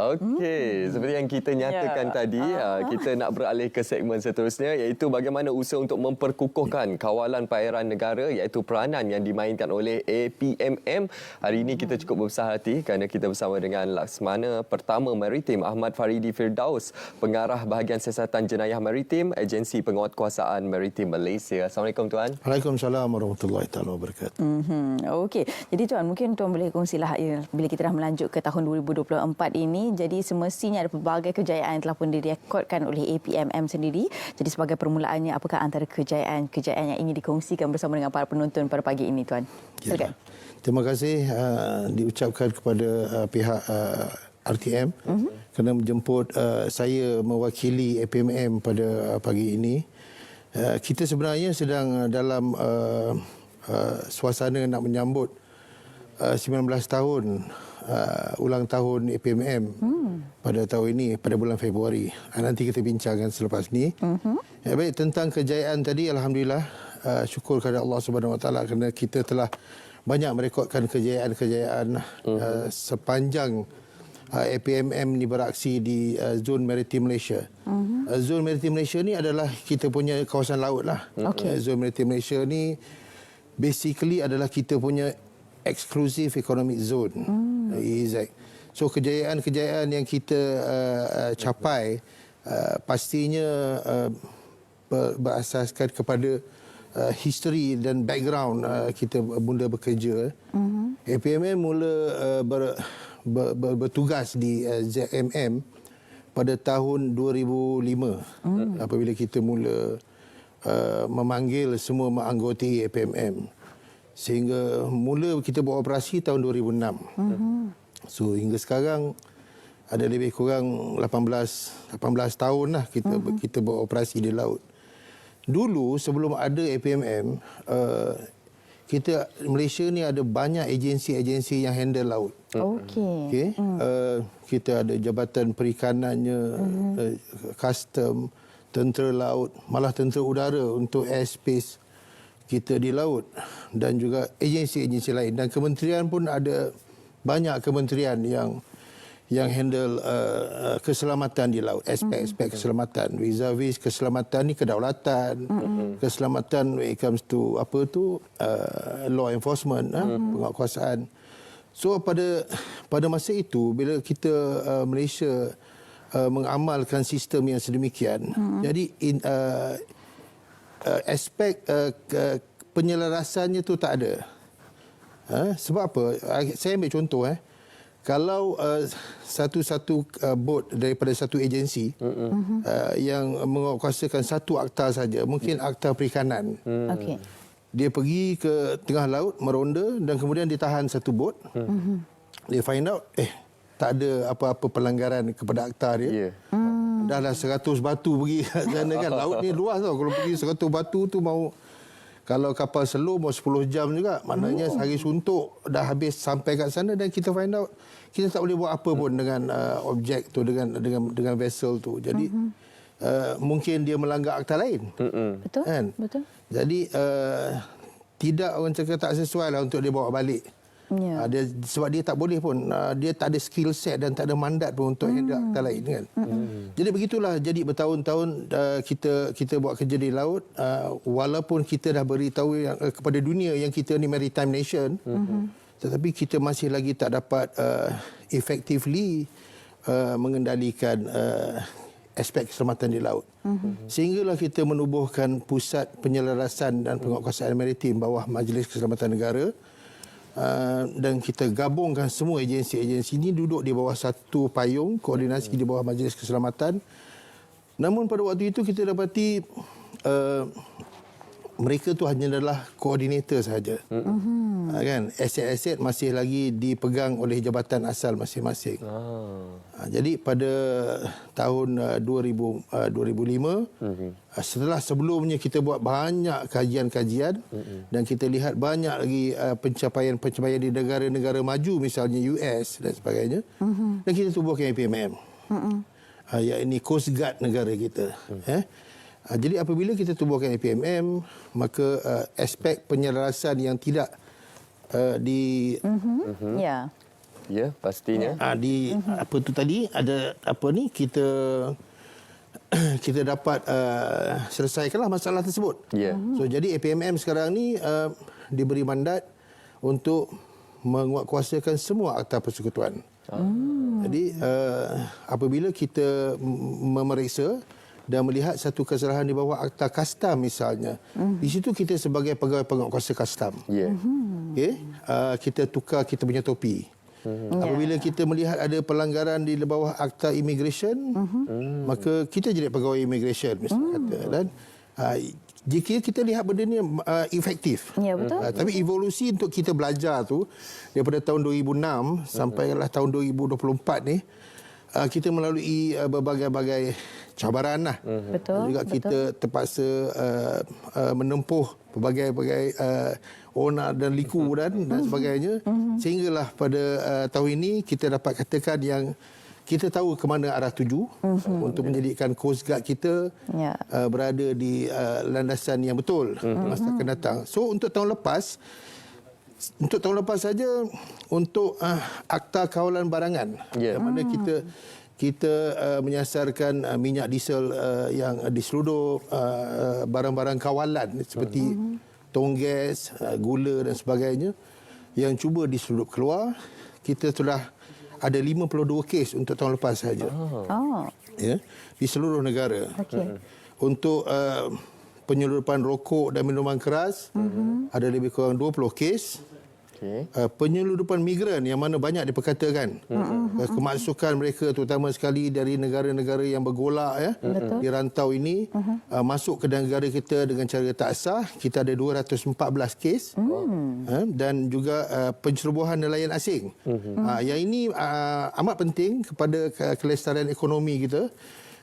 Okey, seperti yang kita nyatakan tadi, kita nak beralih ke segmen seterusnya iaitu bagaimana usaha untuk memperkukuhkan kawalan perairan negara iaitu peranan yang dimainkan oleh APMM. Hari ini kita cukup berbesar hati kerana kita bersama dengan Laksmana Pertama Maritim Ahmad Faridi Firdaus, Pengarah Bahagian Siasatan Jenayah Maritim, Agensi Penguatkuasaan Maritim Malaysia. Assalamualaikum Tuan. Waalaikumsalam warahmatullahi taala wabarakatuh. Okey, jadi Tuan mungkin Tuan boleh kongsilah bila kita dah melanjut ke tahun 2024 ini, jadi semestinya ada pelbagai kejayaan yang telah pun direkodkan oleh APMM sendiri. Jadi sebagai permulaannya, apakah antara kejayaan yang ingin dikongsikan bersama dengan para penonton pada pagi ini Tuan? Silakan. Terima kasih diucapkan kepada pihak RTM kerana menjemput saya mewakili APMM pada pagi ini. Kita sebenarnya sedang dalam suasana nak menyambut 19 tahun ulang tahun APMM pada tahun ini, pada bulan Februari. Nanti kita bincangkan selepas ini. Baik, tentang kejayaan tadi, alhamdulillah, syukur kepada Allah Subhanahu Wa Taala kerana kita telah banyak merekodkan kejayaan-kejayaan sepanjang APMM ni beraksi di zon maritim Malaysia. Zon maritim Malaysia ni adalah kita punya kawasan laut lah. Zon maritim Malaysia ni basically adalah kita punya exclusive economic zone, EEZ. So kejayaan-kejayaan yang kita capai pastinya berasaskan kepada history dan background kita mula bekerja. APMM mula bertugas di ZMM pada tahun 2005 apabila kita mula memanggil semua menganggoti APMM, sehingga mula kita beroperasi tahun 2006. So hingga sekarang ada lebih kurang 18 tahun lah kita beroperasi di laut. Dulu sebelum ada APMM, kita Malaysia ni ada banyak agensi-agensi yang handle laut. Okey. Kita ada Jabatan Perikanannya, Custom, Tentera Laut, malah Tentera Udara untuk airspace kita di laut, dan juga agensi-agensi lain, dan kementerian pun ada banyak kementerian yang handle keselamatan di laut, aspek-aspek keselamatan, vis-a-vis keselamatan ni kedaulatan, keselamatan when it comes to law enforcement, penguatkuasaan. So pada masa itu bila kita Malaysia mengamalkan sistem yang sedemikian, jadi aspek penyelarasannya tu tak ada. Sebab apa? Saya ambil contoh. Kalau satu-satu bot daripada satu agensi yang menguatkuasakan satu akta saja, mungkin akta perikanan. Dia pergi ke tengah laut meronda dan kemudian ditahan satu bot. Dia find out tak ada apa-apa pelanggaran kepada akta dia. Dah 100 batu pergi kat sana kan. Laut ni luas tau. Kalau pergi 100 batu tu mau, kalau kapal slow mau 10 jam juga. Maknanya sehari suntuk dah habis sampai kat sana, dan kita find out kita tak boleh buat apa pun dengan objek tu, dengan vessel tu. Jadi mungkin dia melanggar akta lain. Betul. Kan? Betul. Jadi tidak, orang cakap tak sesuai lah untuk dia bawa balik. Sebab dia tak boleh pun, dia tak ada skill set dan tak ada mandat pun untuk handle akta lain kan. Jadi begitulah, jadi bertahun-tahun kita buat kerja di laut, walaupun kita dah beritahu kepada dunia yang kita ni maritime nation, tetapi kita masih lagi tak dapat effectively mengendalikan aspek keselamatan di laut. Sehinggalah kita menubuhkan Pusat Penyelarasan dan Penguatkuasaan Maritim bawah Majlis Keselamatan Negara. Dan kita gabungkan semua agensi-agensi ini duduk di bawah satu payung, koordinasi di bawah Majlis Keselamatan. Namun pada waktu itu kita dapati mereka tu hanya adalah koordinator sahaja. Kan, aset-aset masih lagi dipegang oleh jabatan asal masing-masing. Jadi pada tahun 2005, setelah sebelumnya kita buat banyak kajian-kajian, dan kita lihat banyak lagi pencapaian-pencapaian di negara-negara maju, misalnya US dan sebagainya, dan kita tubuhkan APMM. Iaitu Coast Guard negara kita. Jadi apabila kita tubuhkan APMM, maka aspek penyelarasan yang tidak Ya, pastinya. Apa tu tadi ada apa ni kita kita dapat selesaikanlah masalah tersebut. Ya. So jadi APMM sekarang ni diberi mandat untuk menguatkuasakan semua akta persekutuan. Jadi apabila kita memeriksa dan melihat satu kesalahan di bawah akta kastam misalnya, di situ kita sebagai pegawai penguatkuasa kastam, okay, kita tukar kita punya topi. Apabila kita melihat ada pelanggaran di bawah akta immigration, maka kita jadi pegawai immigration misalnya kata, dan jika kita lihat benda ni efektif. Ya, betul. Tapi evolusi untuk kita belajar tu daripada tahun 2006 sampailah tahun 2024 ni, kita melalui berbagai-bagai cabaran lah. Betul. Juga kita terpaksa menempuh berbagai-bagai onar dan liku dan sebagainya. Sehinggalah pada tahun ini kita dapat katakan yang kita tahu ke mana arah tuju untuk menjadikan Coast Guard kita berada di landasan yang betul masa akan datang. So untuk tahun lepas saja untuk akta kawalan barangan, yang mana kita menyasarkan minyak diesel yang di seluruh barang-barang kawalan seperti tonggas, gula dan sebagainya yang cuba diseludup keluar. Kita telah ada 52 kes untuk tahun lepas saja. Ya, di seluruh negara. Untuk penyeludupan rokok dan minuman keras, ada lebih kurang 20 kes. Penyeludupan migran yang mana banyak diperkatakan, kemasukan mereka terutama sekali dari negara-negara yang bergolak di rantau ini, masuk ke negara kita dengan cara tak sah, kita ada 214 kes. Dan juga pencerobohan nelayan asing. Yang ini amat penting kepada kelestarian ekonomi kita,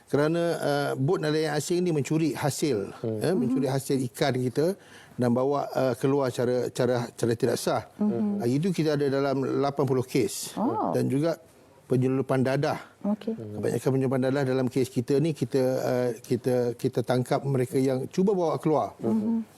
kerana bot nelayan asing ini mencuri hasil ikan kita dan bawa keluar cara tidak sah. Itu kita ada dalam 80 kes. Dan juga penyeludupan dadah. Kebanyakan penyeludupan dadah dalam kes kita ni kita tangkap mereka yang cuba bawa keluar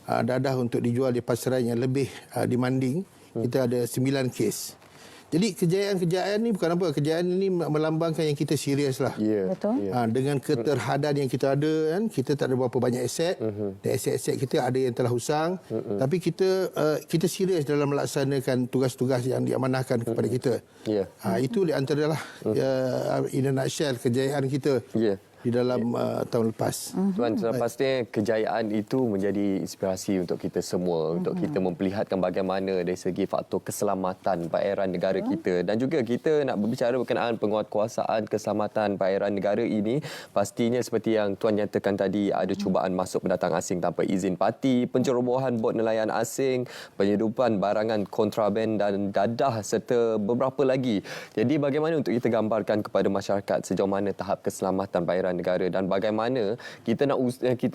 dadah untuk dijual di pasaran yang lebih demanding. Kita ada 9 kes. Jadi kejayaan ni bukan apa, kejayaan ini melambangkan yang kita serius lah. Betul. Dengan keterhadan yang kita ada, kan, kita tak ada berapa banyak aset. Dan aset-aset kita ada yang telah husang. Tapi kita serius dalam melaksanakan tugas-tugas yang diamanahkan kepada kita. Itu di antaralah in a nutshell kejayaan kita di dalam tahun lepas. Tuan, pastinya kejayaan itu menjadi inspirasi untuk kita semua, untuk kita memperlihatkan bagaimana dari segi faktor keselamatan perairan negara kita. Dan juga kita nak berbicara berkenaan penguatkuasaan keselamatan perairan negara ini. Pastinya seperti yang Tuan nyatakan tadi, ada cubaan masuk pendatang asing tanpa izin parti, pencerobohan bot nelayan asing, penyeludupan barangan kontraben dan dadah serta beberapa lagi. Jadi bagaimana untuk kita gambarkan kepada masyarakat sejauh mana tahap keselamatan perairan negara dan bagaimana kita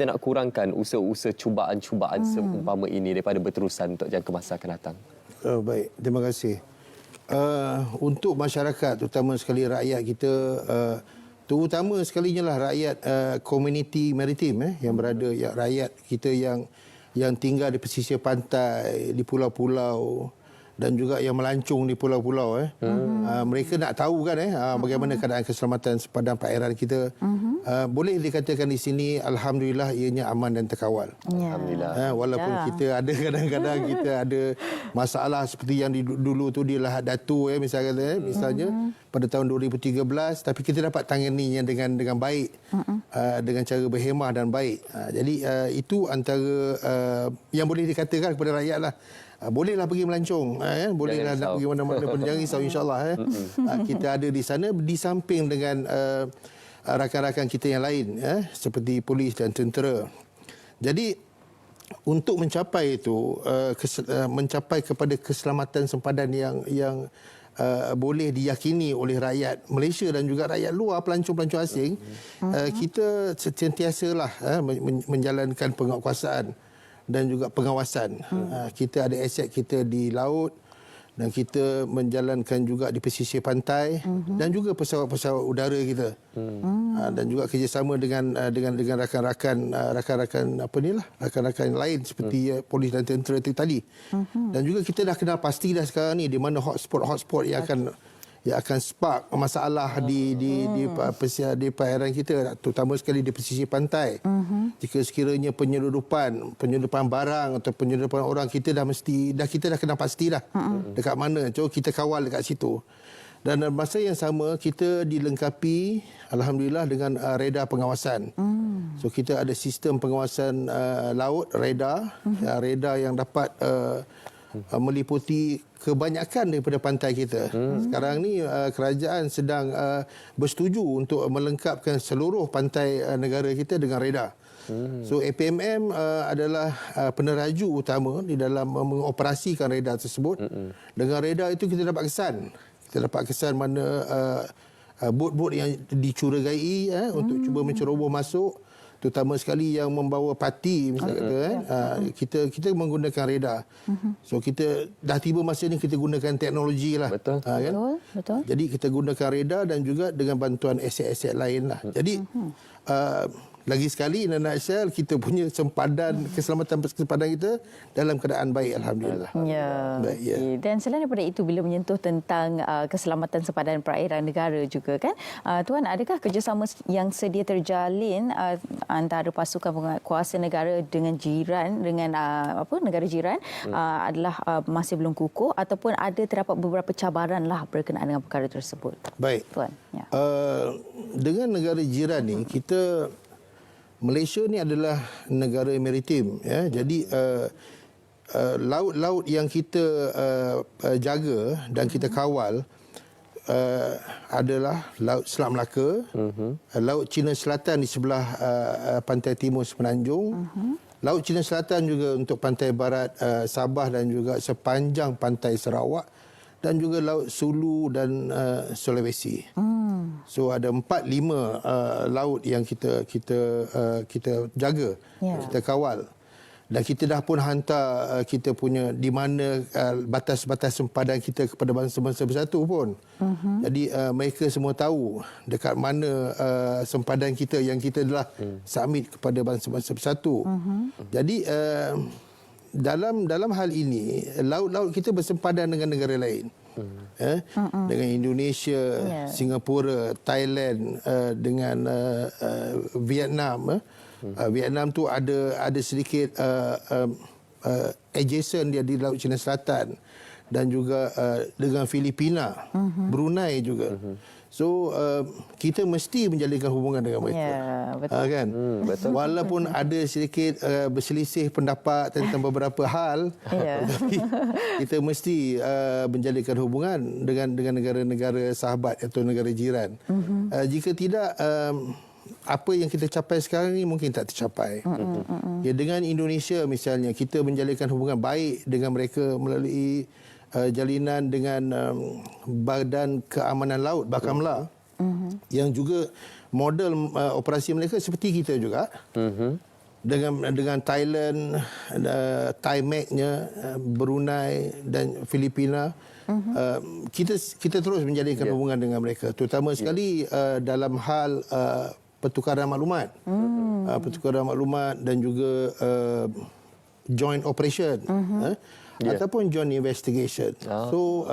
nak kurangkan usaha-usaha cubaan-cubaan seumpama ini daripada berterusan untuk jangka masa akan datang. Baik, terima kasih. Untuk masyarakat, terutama sekali rakyat kita, terutama sekalinya lah rakyat komuniti maritim yang berada, rakyat kita yang tinggal di pesisir pantai, di pulau-pulau dan juga yang melancung di pulau-pulau. Mereka nak tahu kan bagaimana keadaan keselamatan sepadan perairan kita. Boleh dikatakan di sini alhamdulillah ianya aman dan terkawal. Alhamdulillah. Walaupun kita ada kadang-kadang kita ada masalah seperti yang dulu tu di Lahad Datu misalnya pada tahun 2013, tapi kita dapat tanganinya dengan baik, dengan cara berhemah dan baik. Jadi itu antara yang boleh dikatakan kepada rakyat lah. Bolehlah pergi melancong, bolehlah nak pergi mana-mana pun, jangan risau, insyaAllah. Kita ada di sana di samping dengan rakan-rakan kita yang lain, seperti polis dan tentera. Jadi untuk mencapai itu, mencapai kepada keselamatan sempadan yang boleh diyakini oleh rakyat Malaysia dan juga rakyat luar, pelancong-pelancong asing, kita sentiasalah menjalankan penguatkuasaan dan juga pengawasan. Kita ada aset kita di laut dan kita menjalankan juga di pesisir pantai dan juga pesawat-pesawat udara kita. Dan juga kerjasama dengan rakan-rakan rakan-rakan lain seperti polis dan tentera itu tadi. Dan juga kita dah kenal pasti dah sekarang ni di mana hotspot yang akan yang akan spark masalah di perairan kita, terutama sekali di pesisir pantai. Jika sekiranya penyeludupan barang atau penyeludupan orang, kita dah kena pasti dah dekat mana. So kita kawal dekat situ. Dan dalam masa yang sama kita dilengkapi alhamdulillah dengan radar pengawasan. So kita ada sistem pengawasan laut, radar, radar yang dapat meliputi kebanyakan daripada pantai kita. Sekarang ni kerajaan sedang bersetuju untuk melengkapkan seluruh pantai negara kita dengan radar. So APMM adalah peneraju utama di dalam mengoperasikan radar tersebut. Dengan radar itu kita dapat kesan. Kita dapat kesan mana bot-bot yang dicurigai untuk cuba menceroboh masuk, terutama sekali yang membawa parti misalnya kita menggunakan radar. So kita dah tiba masa ni kita gunakan teknologi lah. Betul. Kan? Betul. Jadi kita gunakan radar dan juga dengan bantuan aset-aset lain lah. Jadi lagi sekali in a nutshell, kita punya keselamatan kita dalam keadaan baik alhamdulillah. Ya. Baik, ya. Dan selain daripada itu, bila menyentuh tentang keselamatan sempadan perairan negara juga kan, Tuan, adakah kerjasama yang sedia terjalin antara pasukan penguatkuasa negara dengan jiran, dengan negara jiran adalah masih belum kukuh ataupun ada terdapat beberapa cabaran lah berkenaan dengan perkara tersebut? Baik. Tuan. Ya. Dengan negara jiran ni, Malaysia ni adalah negara maritim, ya. Jadi laut-laut yang kita jaga dan kita kawal adalah Laut Selat Melaka, Laut Cina Selatan di sebelah pantai timur Semenanjung, Laut Cina Selatan juga untuk pantai barat Sabah dan juga sepanjang pantai Sarawak, dan juga Laut Sulu dan Sulawesi. So ada 4-5 laut yang kita jaga, kita kawal. Dan kita dah pun hantar kita punya di mana batas-batas sempadan kita kepada bangsa-bangsa bersatu pun. Jadi mereka semua tahu dekat mana sempadan kita yang kita telah submit kepada bangsa-bangsa bersatu. Jadi dalam hal ini, laut-laut kita bersempadan dengan negara lain. Dengan Indonesia, Singapura, Thailand, dengan Vietnam. Vietnam tu ada sedikit adjacent dia di Laut Cina Selatan, dan juga dengan Filipina, Brunei juga. So kita mesti menjalinkan hubungan dengan mereka. Ya, betul. Kan? Betul. Walaupun ada sedikit berselisih pendapat tentang beberapa hal, tapi kita mesti menjalinkan hubungan dengan negara-negara sahabat atau negara jiran. Jika tidak, apa yang kita capai sekarang ni mungkin tak tercapai. Ya, dengan Indonesia misalnya, kita menjalinkan hubungan baik dengan mereka melalui jalinan dengan Badan Keamanan Laut, Bakamla, yang juga model operasi mereka seperti kita juga. Dengan Thailand, THIMAC-nya, Brunei dan Filipina. Kita terus menjalinkan hubungan dengan mereka, terutama sekali dalam hal pertukaran maklumat. Pertukaran maklumat dan juga joint operation. Ataupun joint investigation. So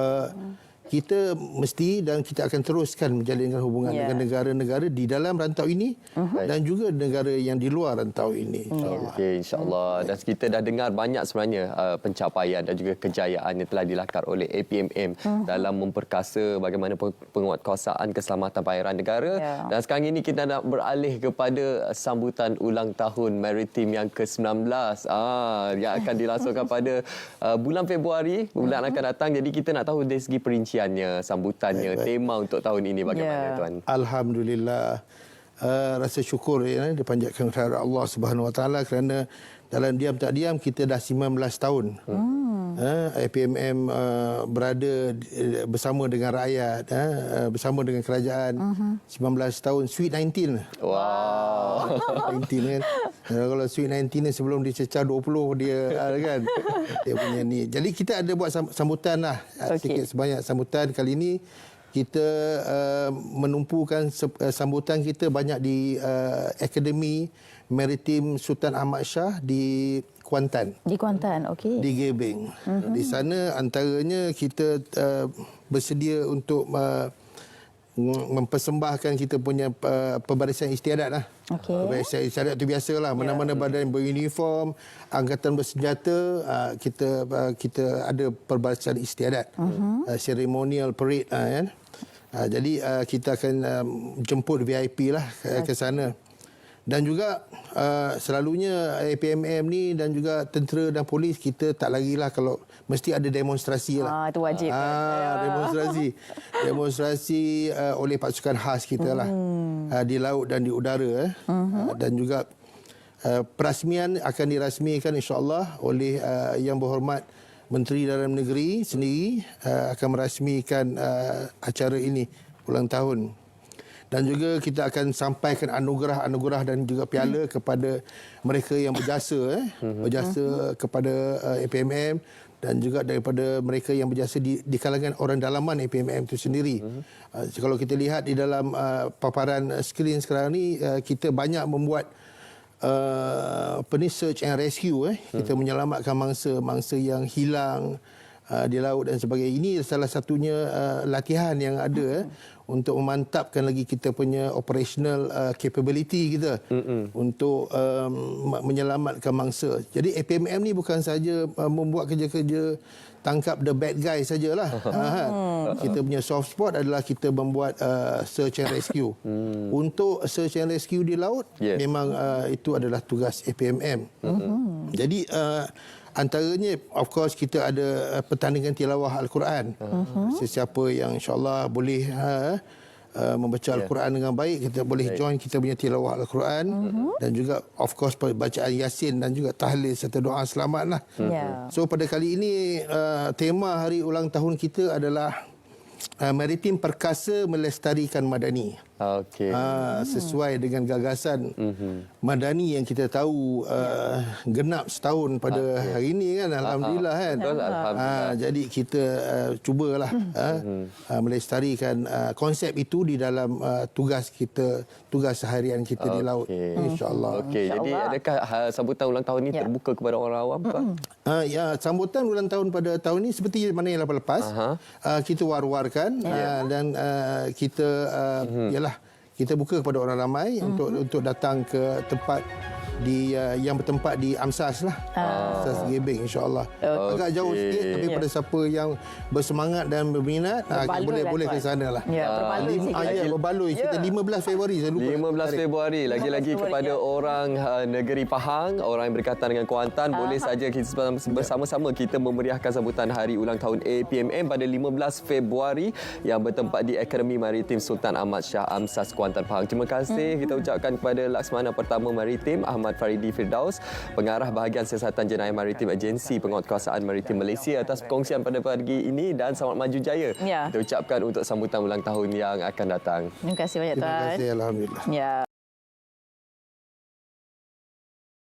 kita mesti dan kita akan teruskan menjalinkan hubungan dengan negara-negara di dalam rantau ini dan juga negara yang di luar rantau ini. Okey, insya-Allah. Dan kita dah dengar banyak sebenarnya pencapaian dan juga kejayaan yang telah dilakar oleh APMM dalam memperkasa bagaimana penguatkuasaan keselamatan perairan negara. Dan sekarang ini kita nak beralih kepada sambutan ulang tahun maritim yang ke-19 yang akan dilangsungkan pada bulan Februari bulan akan datang. Jadi kita nak tahu dari segi perinciannya, sambutannya, tema untuk tahun ini bagaimana, Tuan? Alhamdulillah. Rasa syukur dipanjatkan kepada Allah Subhanahu Wa Taala kerana dalam diam tak diam kita dah 19 tahun. APMM berada bersama dengan rakyat, bersama dengan kerajaan. 19 tahun, Sweet 19. Wow. 19 kan. Kalau Sweet 19 ni sebelum dicecah 20 dia kan. Dia punya ni. Jadi kita ada buat sambutan lah. Sikit sebanyak sambutan. Kali ini kita menumpukan sambutan kita banyak di Akademi Maritim Sultan Ahmad Shah di Kuantan. Di Kuantan, okey. Di Gebeng. Di sana antaranya kita bersedia untuk mempersembahkan kita punya pembarisan istiadat lah. Okey. Pembarisan istiadat itu biasalah. Mana-mana badan beruniform, angkatan bersenjata, kita ada pembarisan istiadat. Ceremonial parade kan. Jadi kita akan jemput VIP lah ke sana. Dan juga selalunya APMM ni dan juga tentera dan polis kita tak lagilah kalau mesti ada demonstrasi lah. Itu wajib. Demonstrasi oleh pasukan khas kita lah di laut dan di udara. Dan juga perasmian akan dirasmikan insya-Allah oleh Yang Berhormat Menteri Dalam Negeri sendiri akan merasmikan acara ini ulang tahun. Dan juga kita akan sampaikan anugerah-anugerah dan juga piala kepada mereka yang berjasa berjasa kepada APMM dan juga daripada mereka yang berjasa di kalangan orang dalaman APMM itu sendiri. Kalau kita lihat di dalam paparan skrin sekarang ni, kita banyak membuat search and rescue. Kita menyelamatkan mangsa yang hilang di laut dan sebagainya. Ini salah satunya latihan yang ada untuk memantapkan lagi kita punya operational capability kita untuk menyelamatkan mangsa. Jadi APMM ni bukan saja membuat kerja-kerja tangkap the bad guy sajalah. Kita punya soft spot adalah kita membuat search and rescue. Untuk search and rescue di laut, memang itu adalah tugas APMM. Jadi antaranya, of course, kita ada pertandingan tilawah Al-Quran. Sesiapa yang insyaAllah boleh membaca Al-Quran dengan baik, kita boleh join kita punya tilawah Al-Quran. Dan juga, of course, bacaan Yasin dan juga tahlil serta doa selamat lah. So, pada kali ini, tema hari ulang tahun kita adalah Maritim Perkasa Melestarikan Madani. Sesuai dengan gagasan Madani yang kita tahu genap setahun pada hari ini kan. Alhamdulillah kan. Jadi kita cubalah melestarikan konsep itu di dalam tugas seharian kita di laut, insya-Allah. Jadi adakah sambutan ulang tahun ini terbuka kepada orang awam ke? Ya, sambutan ulang tahun pada tahun ini seperti mana yang lepas kita war-warkan dan kita kita buka kepada orang ramai untuk datang ke tempat yang bertempat di AMSAS lah. AMSAS Gebeng, insya-Allah. Agak jauh sikit, tapi pada siapa yang bersemangat dan berminat boleh ke sana lah. Berbaloi. Kita 15 Februari, saya lupa. 15 Februari. Lagi-lagi kepada orang negeri Pahang, orang yang berkaitan dengan Kuantan, boleh saja kita bersama-sama kita memeriahkan sambutan hari ulang tahun APMM pada 15 Februari yang bertempat di Akademi Maritim Sultan Ahmad Shah AMSAS Kuantan Pahang. Terima kasih kita ucapkan kepada Laksamana Pertama Maritim Ahmad Faridi Firdaus, Pengarah Bahagian Siasatan Jenayah Maritim Agensi Penguatkuasaan Maritim Malaysia atas perkongsian pada pagi ini dan selamat maju jaya. Kita ucapkan untuk sambutan ulang tahun yang akan datang. Terima kasih banyak, Tuan. Terima kasih, alhamdulillah.